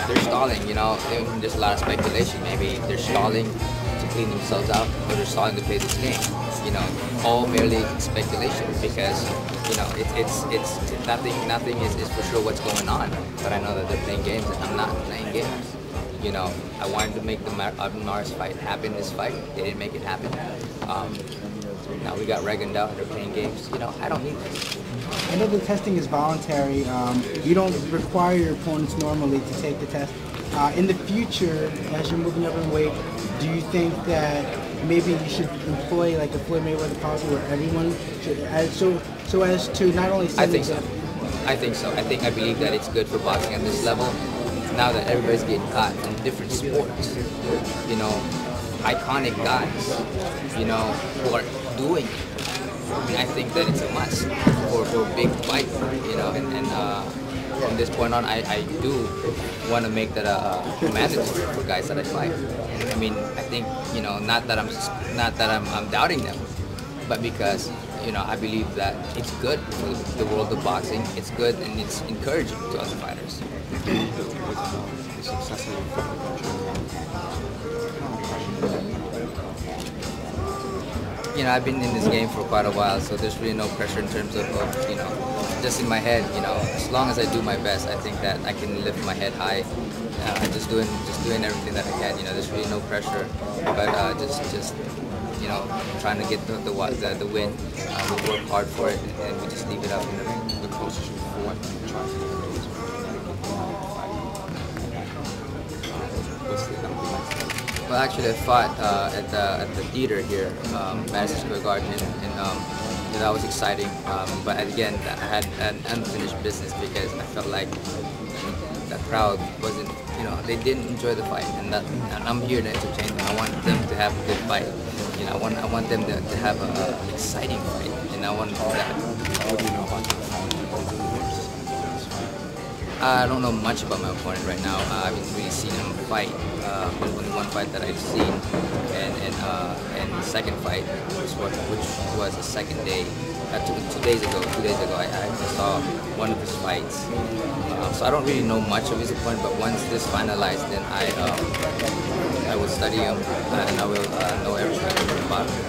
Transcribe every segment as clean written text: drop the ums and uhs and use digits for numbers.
they're stalling. You know, there's a lot of speculation. Maybe they're stalling to clean themselves out, or they're stalling to play this game. You know, all merely speculation, because you know it's nothing is for sure what's going on. But I know that they're playing games, and I'm not playing games. You know, I wanted to make the Mares fight happen. This fight, they didn't make it happen. Now we got Rigondeaux, they're playing games. You know, I don't need this. I know the testing is voluntary. You don't require your opponents normally to take the test. In the future, as you're moving up in weight, do you think that maybe you should employ like a Floyd Mayweather policy where everyone should, so as to not only set I think so. I believe that it's good for boxing at this level. Now that everybody's getting caught from different sports, you know, iconic guys, you know, who are doing it. I mean, I think that it's a must for a big fight, you know, and from this point on, I do want to make that mandatory for guys that I fight. I mean, I think, you know, not that I'm doubting them, but because, you know, I believe that it's good for the world of boxing. It's good and it's encouraging to other fighters. You know, I've been in this game for quite a while, so there's really no pressure in terms of you know, just in my head. You know, as long as I do my best, I think that I can lift my head high. Just doing everything that I can. You know, there's really no pressure, but just you know, trying to get the win. We work hard for it, and we just leave it up. The closest you fought, trying to get Well, actually, I fought at the theater here, Madison Square Garden, and that was exciting. But again, I had an unfinished business because I felt like that crowd wasn't, you know, they didn't enjoy the fight, and I'm here to entertain them. I want them to have a good fight. You know, I want them to have an exciting fight, and I want that. What do you know about your opponent? I don't know much about my opponent right now. I haven't really seen him fight. There's only one fight that I've seen, and the second fight, which was the second day. 2 days ago, I saw one of his fights. So I don't really know much of his opponent, but once this finalized, then I will study him and I will know everything about him.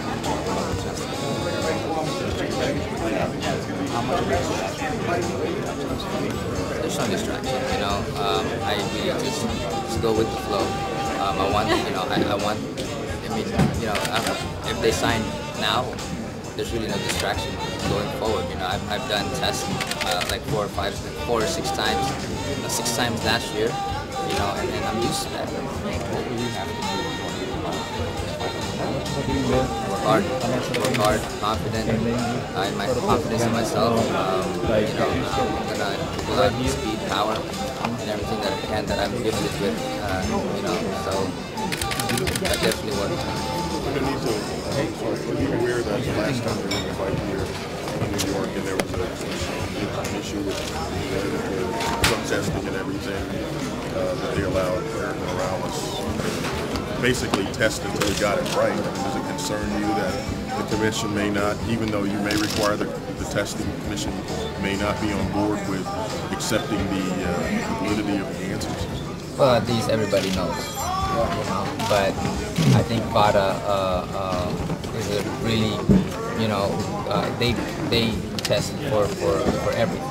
There's no distraction, you know. I really just go with the flow. I want, you know, I mean, you know, if they sign now, there's really no distraction going forward. You know, I've done tests like 4 or 6 times, you know, 6 times last year, you know, and I'm used to that. Work hard, confident. My confidence in myself. You know, I'm gonna pull out speed, power, and everything that I can that I'm gifted with. You know, so that definitely works. Nonito, are you aware that the last time there was a fight here in New York and there was an issue with the drug testing and everything that they allowed Eric Morales to basically test until he got it right? I mean, does it concern you that the commission may not, even though you may require the testing, the commission may not be on board with accepting the validity of the answers? Well, at least everybody knows. You know, but I think V.A.D.A is a really, you know, they test for everything.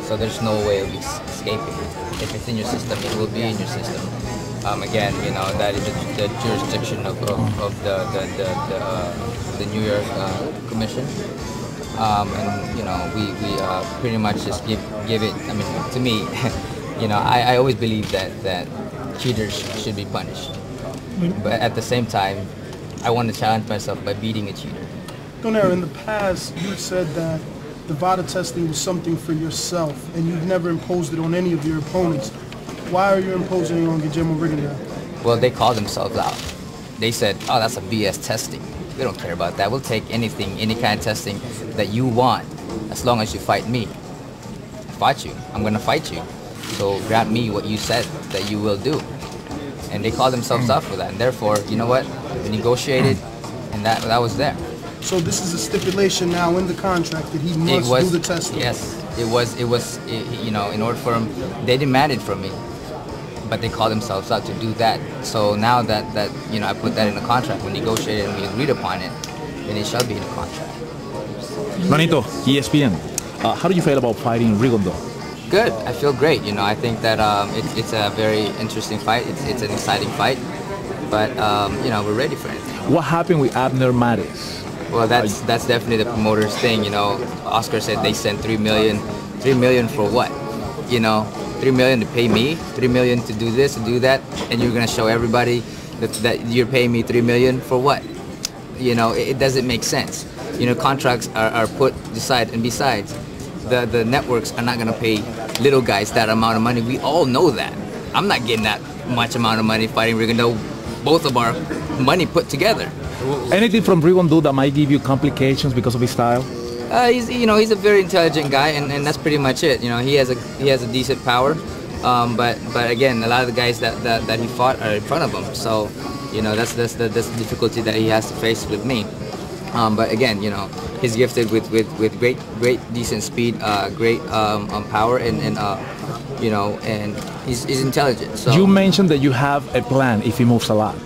So there's no way of escaping. If it's in your system, it will be in your system. Again, you know, that is the jurisdiction of the New York Commission. And you know, we pretty much just give it. I mean, to me, you know, I always believe that cheaters should be punished. But at the same time, I want to challenge myself by beating a cheater. Donaire, in the past, you said that the V.A.D.A testing was something for yourself, and you've never imposed it on any of your opponents. Why are you imposing it on Guillermo Rigondeaux? Well, they called themselves out. They said, oh, that's a BS testing. We don't care about that. We'll take anything, any kind of testing that you want, as long as you fight me. I fight you. I'm going to fight you. So grant me what you said that you will do. And they called themselves out for that. And therefore, you know what? We negotiated, and that was there. So this is a stipulation now in the contract that he must do the testing. Yes, it was. You know, in order for him, they demanded from me but they call themselves out to do that. So now that I put that in the contract, we negotiated and we agreed upon it, then it shall be in the contract. Nonito, ESPN. How do you feel about fighting Rigondeaux? Good. I feel great. I think that it's a very interesting fight. It's an exciting fight, but we're ready for it. What happened with Abner Mares? Well, that's definitely the promoter's thing. Oscar said they sent $3 million. $3 million for what? $3 million to pay me, $3 million to do this, to do that, and you're gonna show everybody that you're paying me $3 million for what? It doesn't make sense. Contracts are put aside, and besides, the networks are not gonna pay little guys that amount of money. We all know that. I'm not getting that much amount of money fighting Rigondeaux. Both of our money put together. Anything from Rigondeaux that might give you complications because of his style? He's a very intelligent guy, and that's pretty much it. He has a decent power, but again, a lot of the guys that he fought are in front of him. So, that's the difficulty that he has to face with me. But again, he's gifted with great decent speed, great power, and he's intelligent. So you mentioned that you have a plan if he moves a lot.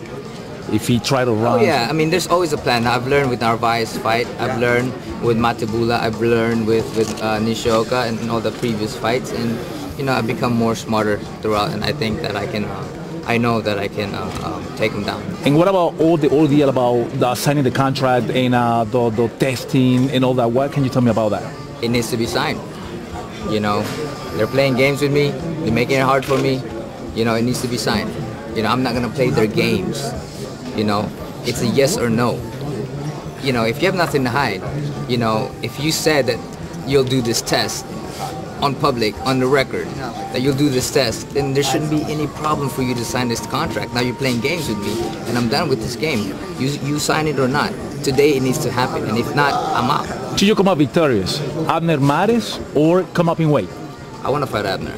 If he try to run. Oh yeah, there's always a plan. I've learned with Narvaez's fight. I've learned with Matebula. I've learned with Nishioka and all the previous fights, and I've become more smarter throughout. And I think that I can. I know that I can take him down. And what about all the ordeal about signing the contract and the testing and all that? What can you tell me about that? It needs to be signed. They're playing games with me. They're making it hard for me. It needs to be signed. I'm not gonna play their games. It's a yes or no. If you have nothing to hide, if you said that you'll do this test on public, on the record, that you'll do this test, then there shouldn't be any problem for you to sign this contract. Now you're playing games with me, and I'm done with this game. You sign it or not. Today it needs to happen, and if not, I'm out. Should you come out victorious? Abner Mares or come up in weight? I want to fight Abner.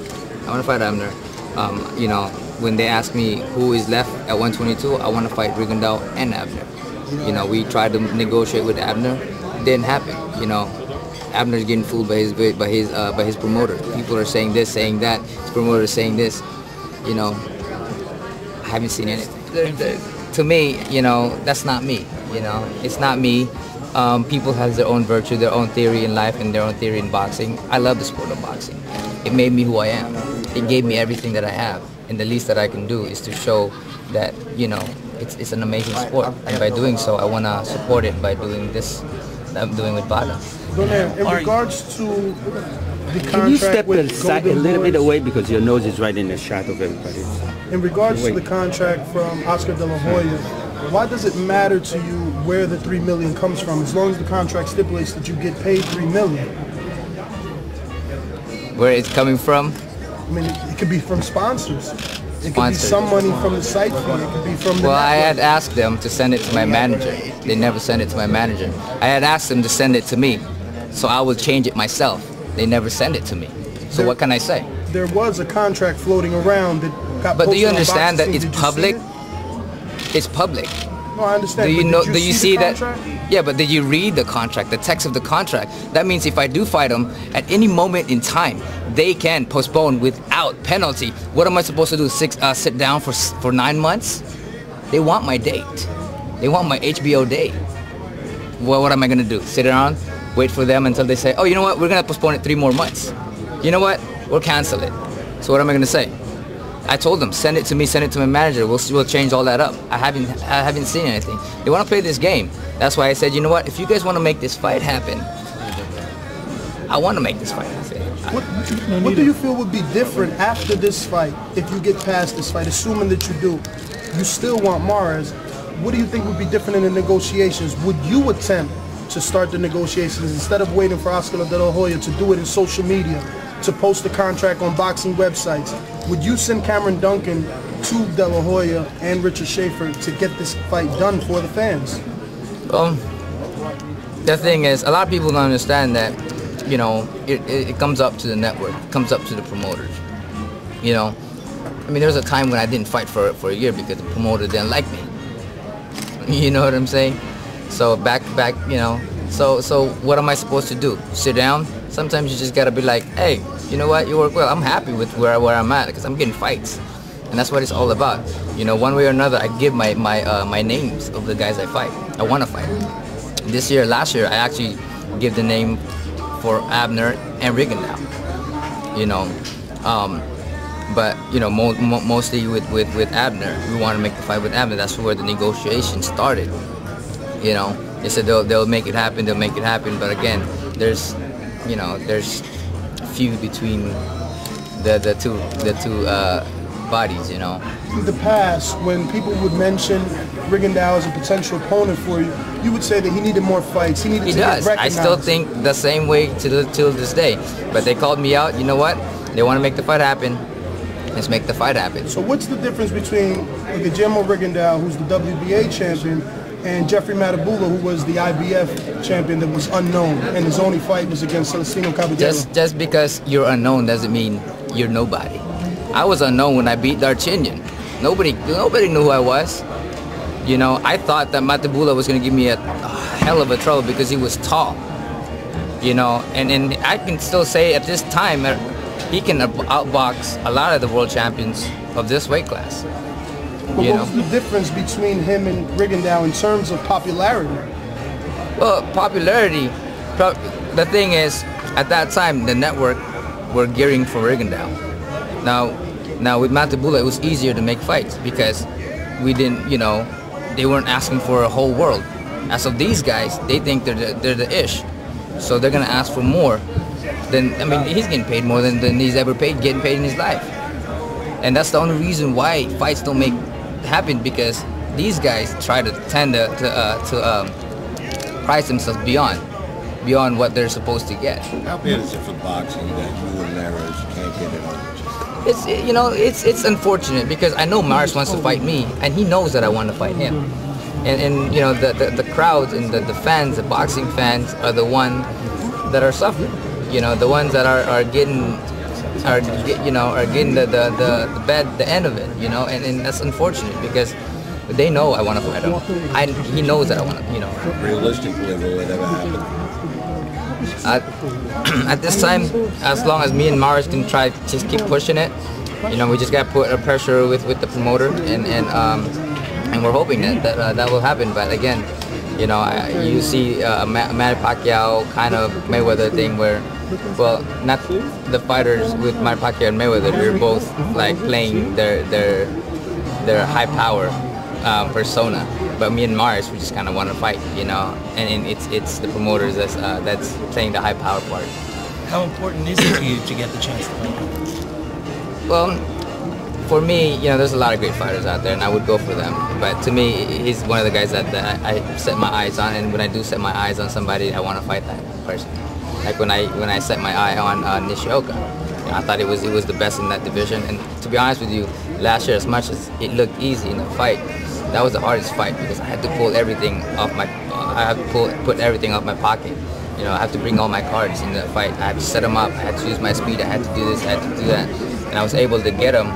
When they ask me who is left at 122, I want to fight Rigondeaux and Abner. We tried to negotiate with Abner, didn't happen. Abner's getting fooled by his promoter. People are saying this, saying that. His promoter is saying this. I haven't seen anything. To me, that's not me. It's not me. People have their own virtue, their own theory in life, and their own theory in boxing. I love the sport of boxing. It made me who I am. It gave me everything that I have. And the least that I can do is to show that, it's an amazing sport. And by doing so, I want to support it by doing this that I'm doing with V.A.D.A. Donaire, in regards to the contract can you step with a little bit away because your nose is right in the shot of everybody? In regards to the contract from Oscar De La Hoya, why does it matter to you where the $3 million comes from, as long as the contract stipulates that you get paid $3 million? Where it's coming from? It could be from sponsors. It could be some money from the site fee. It could be from the Well, I network. had asked them to send it to my manager. They never sent it to my manager. I had asked them to send it to me, so I will change it myself. They never send it to me. So what can I say? There was a contract floating around that got But do you posted on understand that Boxing. it's Did you public? see it? It's public. No, I understand. Do you but know? did Do you see see the that? contract? Yeah, but did you read the contract, the text of the contract? That means if I do fight them at any moment in time, they can postpone without penalty. What am I supposed to do? Sit down for 9 months? They want my date. They want my HBO date. Well, what am I gonna do? Sit around, wait for them until they say, oh, you know what? We're gonna postpone it 3 more months. You know what? We'll cancel it. So what am I gonna say? I told them, send it to me, send it to my manager. We'll change all that up. I haven't seen anything. They want to play this game. That's why I said, you know what? If you guys want to make this fight happen, I want to make this fight happen. What do you feel would be different after this fight, if you get past this fight, assuming that you do? You still want Mares. What do you think would be different in the negotiations? Would you attempt to start the negotiations instead of waiting for Oscar De La Hoya to do it in social media, to post the contract on boxing websites? Would you send Cameron Duncan to De La Hoya and Richard Schaefer to get this fight done for the fans? The thing is, a lot of people don't understand that, it comes up to the network, it comes up to the promoters. There was a time when I didn't fight for a year because the promoter didn't like me. You know what I'm saying? So back, so what am I supposed to do? Sit down? Sometimes you just gotta be like, hey, you know what? You work well. I'm happy with where I'm at because I'm getting fights. And that's what it's all about. You know, one way or another, I give my names of the guys I fight. I want to fight. Last year, I actually give the name for Abner and Rigondeaux. You know, but you know, mostly with Abner, we want to make the fight with Abner. That's where the negotiations started. You know, they said they'll make it happen. They'll make it happen. But again, there's feud between the two bodies, you know. In the past, when people would mention Rigondeaux as a potential opponent for you, you would say that he needed more fights. He needed to get recognized. I still think the same way till this day. But they called me out. You know what? They want to make the fight happen. Let's make the fight happen. So what's the difference between Guillermo Rigondeaux, who's the WBA champion, and Jeffrey V.A.D.A, who was the IBF champion that was unknown, and his only fight was against Celestino Caballero? Just because you're unknown doesn't mean you're nobody. I was unknown when I beat Darchinyan. Nobody knew who I was. You know, I thought that V.A.D.A was going to give me a hell of a trouble because he was tall. You know, and I can still say at this time he can outbox a lot of the world champions of this weight class. But what was the difference between him and Rigondeaux in terms of popularity? Well, popularity, the thing is, at that time, the network were gearing for Rigondeaux. Now with V.A.D.A, it was easier to make fights because we didn't, you know, they weren't asking for a whole world. As of these guys, they think they're the ish. So they're gonna ask for more than, I mean, he's getting paid more than he's ever getting paid in his life. And that's the only reason why fights don't happen, because these guys try to tend to price themselves beyond what they're supposed to get. How bad is it for boxing that you and Mares can't get it on? It's unfortunate because I know Mares wants to fight me, and he knows that I want to fight him. And you know, the crowds and the fans, the boxing fans, are the ones that are suffering. You know, the ones that are getting the end of it. You know, and that's unfortunate because they know I want to fight him. He knows that I want to. You know. Realistically, will it ever happen? At this time, as long as me and Mares can try to just keep pushing it, you know, we just got to put a pressure with the promoter, and we're hoping that will happen. But again, you know, you see Manny Pacquiao kind of Mayweather thing where, well, not the fighters with Manny Pacquiao and Mayweather, we're both like playing their high power persona. But me and Mares, we just kind of want to fight, you know, and it's the promoters that's playing the high power part. How important is it to you to get the chance to fight? Well, for me, you know, there's a lot of great fighters out there, and I would go for them. But to me, he's one of the guys that I set my eyes on, and when I do set my eyes on somebody, I want to fight that person. Like when I set my eye on Nishioka, you know, I thought it was the best in that division. And to be honest with you, last year, as much as it looked easy in the fight, that was the hardest fight because I had to pull everything off put everything off my pocket. You know, I have to bring all my cards in the fight. I had to set them up. I had to use my speed. I had to do this. I had to do that. And I was able to get them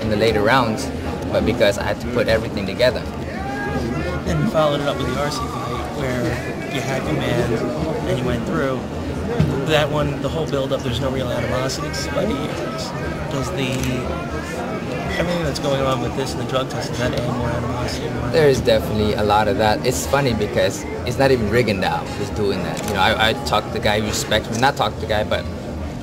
in the later rounds, but because I had to put everything together. Then you followed it up with the RC fight where you had your man and you went through. That one, the whole build-up, there's no real animosity despite the years. Does everything that's going on with this and the drug test, is that add more animosity? There is definitely a lot of that. It's funny because it's not even Rigondeaux who's doing that. You know, I talk to the guy, he respects me. Not talk to the guy, but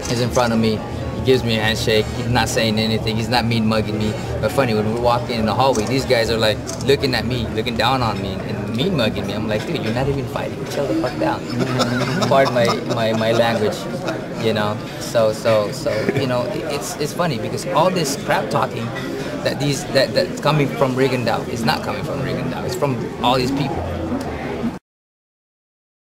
he's in front of me. He gives me a handshake. He's not saying anything. He's not mean mugging me. But funny, when we're walking in the hallway, these guys are like looking at me, looking down on me, and mean mugging me. I'm like, dude, you're not even fighting. Chill the fuck down. Pardon my language, you know. So you know, it's funny because all this crap talking that's coming from Rigondeaux is not coming from Rigondeaux. It's from all these people.